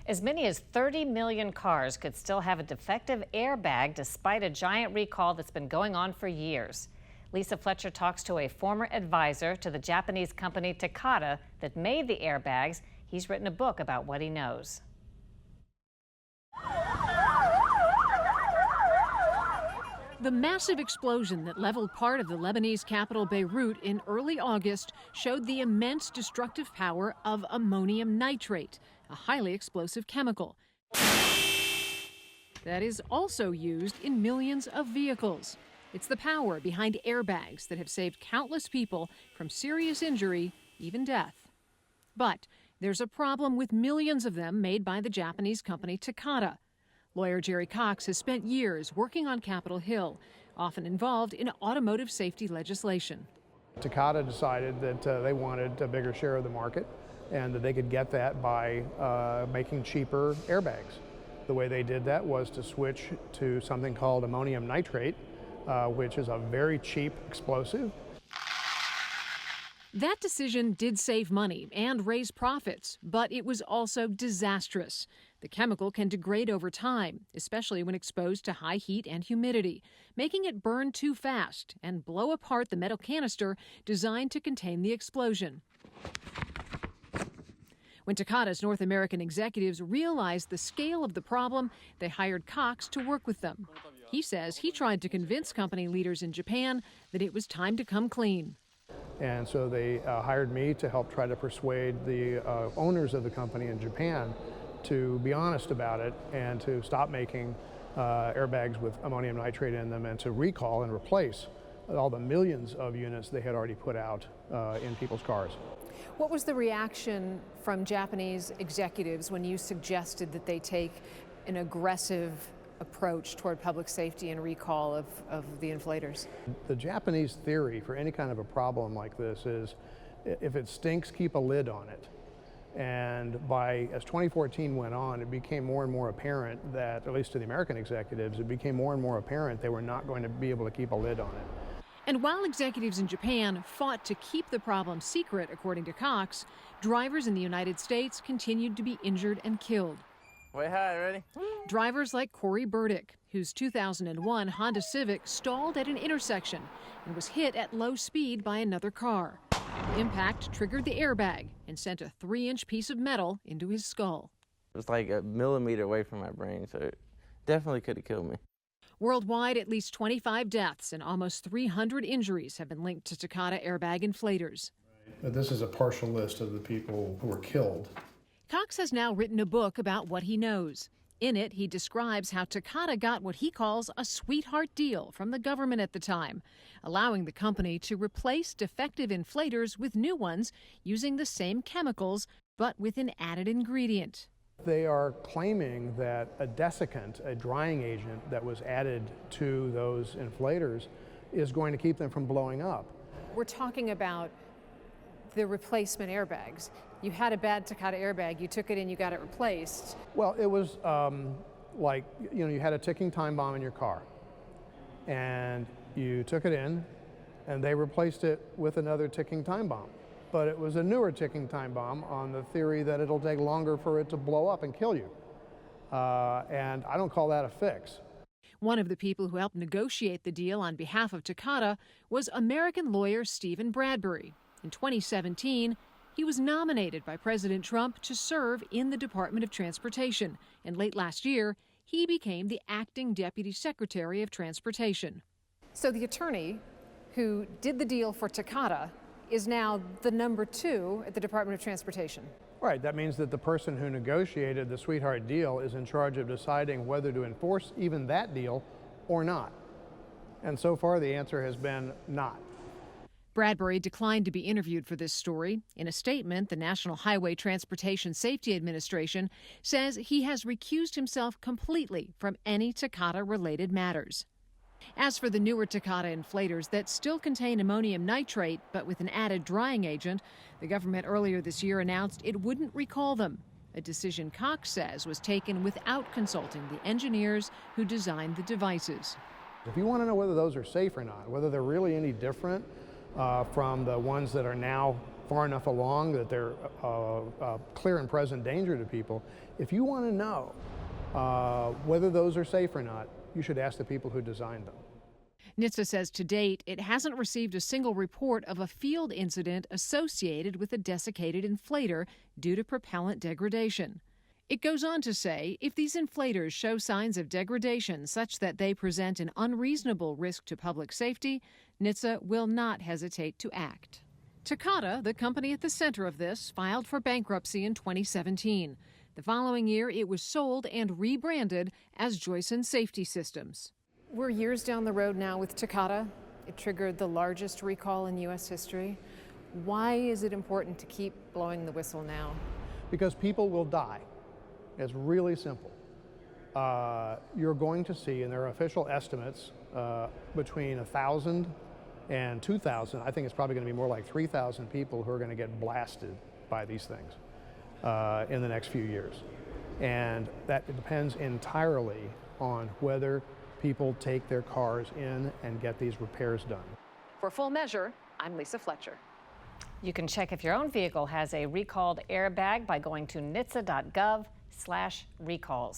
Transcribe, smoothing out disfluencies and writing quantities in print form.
As many as 30 million cars could still have a defective airbag despite a giant recall that's been going on for years. Lisa Fletcher talks to a former advisor to the Japanese company Takata that made the airbags. He's written a book about what he knows. The massive explosion that leveled part of the Lebanese capital Beirut in early August showed the immense destructive power of ammonium nitrate, a highly explosive chemical that is also used in millions of vehicles. It's the power behind airbags that have saved countless people from serious injury, even death. But there's a problem with millions of them made by the Japanese company Takata. Lawyer Jerry Cox has spent years working on Capitol Hill, often involved in automotive safety legislation. Takata decided that they wanted a bigger share of the market and that they could get that by making cheaper airbags. The way they did that was to switch to something called ammonium nitrate, which is a very cheap explosive. That decision did save money and raise profits, but it was also disastrous. The chemical can degrade over time, especially when exposed to high heat and humidity, making it burn too fast and blow apart the metal canister designed to contain the explosion. When Takata's North American executives realized the scale of the problem, they hired Cox to work with them. He says he tried to convince company leaders in Japan that it was time to come clean. And so they hired me to help try to persuade the owners of the company in Japan to be honest about it and to stop making airbags with ammonium nitrate in them and to recall and replace all the millions of units they had already put out in people's cars. What was the reaction from Japanese executives when you suggested that they take an aggressive approach toward public safety and recall of the inflators? The Japanese theory for any kind of a problem like this is if it stinks, keep a lid on it. And as 2014 went on, it became more and more apparent that, at least to the American executives, it became more and more apparent they were not going to be able to keep a lid on it. And while executives in Japan fought to keep the problem secret, according to Cox, drivers in the United States continued to be injured and killed. Way high, ready? Drivers like Corey Burdick, whose 2001 Honda Civic stalled at an intersection and was hit at low speed by another car. The impact triggered the airbag and sent a 3-inch piece of metal into his skull. It was like a millimeter away from my brain, so it definitely could have killed me. Worldwide, at least 25 deaths and almost 300 injuries have been linked to Takata airbag inflators. This is a partial list of the people who were killed. Cox has now written a book about what he knows. In it, he describes how Takata got what he calls a sweetheart deal from the government at the time, allowing the company to replace defective inflators with new ones using the same chemicals, but with an added ingredient. They are claiming that a desiccant, a drying agent that was added to those inflators, is going to keep them from blowing up. We're talking about the replacement airbags. You had a bad Takata airbag, you took it in, you got it replaced. Well, it was like, you had a ticking time bomb in your car, and you took it in, and they replaced it with another ticking time bomb. But it was a newer ticking time bomb on the theory that it'll take longer for it to blow up and kill you. And I don't call that a fix. One of the people who helped negotiate the deal on behalf of Takata was American lawyer Stephen Bradbury. In 2017, he was nominated by President Trump to serve in the Department of Transportation, and late last year, he became the acting Deputy Secretary of Transportation. So the attorney who did the deal for Takata is now the number 2 at the Department of Transportation. Right, that means that the person who negotiated the sweetheart deal is in charge of deciding whether to enforce even that deal or not. And so far, the answer has been not. Bradbury declined to be interviewed for this story. In a statement, the National Highway Transportation Safety Administration says he has recused himself completely from any Takata-related matters. As for the newer Takata inflators that still contain ammonium nitrate, but with an added drying agent, the government earlier this year announced it wouldn't recall them, a decision Cox says was taken without consulting the engineers who designed the devices. If you want to know whether those are safe or not, whether they're really any different from the ones that are now far enough along that they're a clear and present danger to people. If you want to know whether those are safe or not, you should ask the people who designed them. NHTSA says to date, it hasn't received a single report of a field incident associated with a desiccated inflator due to propellant degradation. It goes on to say if these inflators show signs of degradation such that they present an unreasonable risk to public safety, NHTSA will not hesitate to act. Takata, the company at the center of this, filed for bankruptcy in 2017. The following year, it was sold and rebranded as Joyson Safety Systems. We're years down the road now with Takata. It triggered the largest recall in U.S. history. Why is it important to keep blowing the whistle now? Because people will die. It's really simple. You're going to see, and there are official estimates, between 1,000 and 2,000. I think it's probably going to be more like 3,000 people who are going to get blasted by these things in the next few years. And that depends entirely on whether people take their cars in and get these repairs done. For Full Measure, I'm Lisa Fletcher. You can check if your own vehicle has a recalled airbag by going to nhtsa.gov/recalls.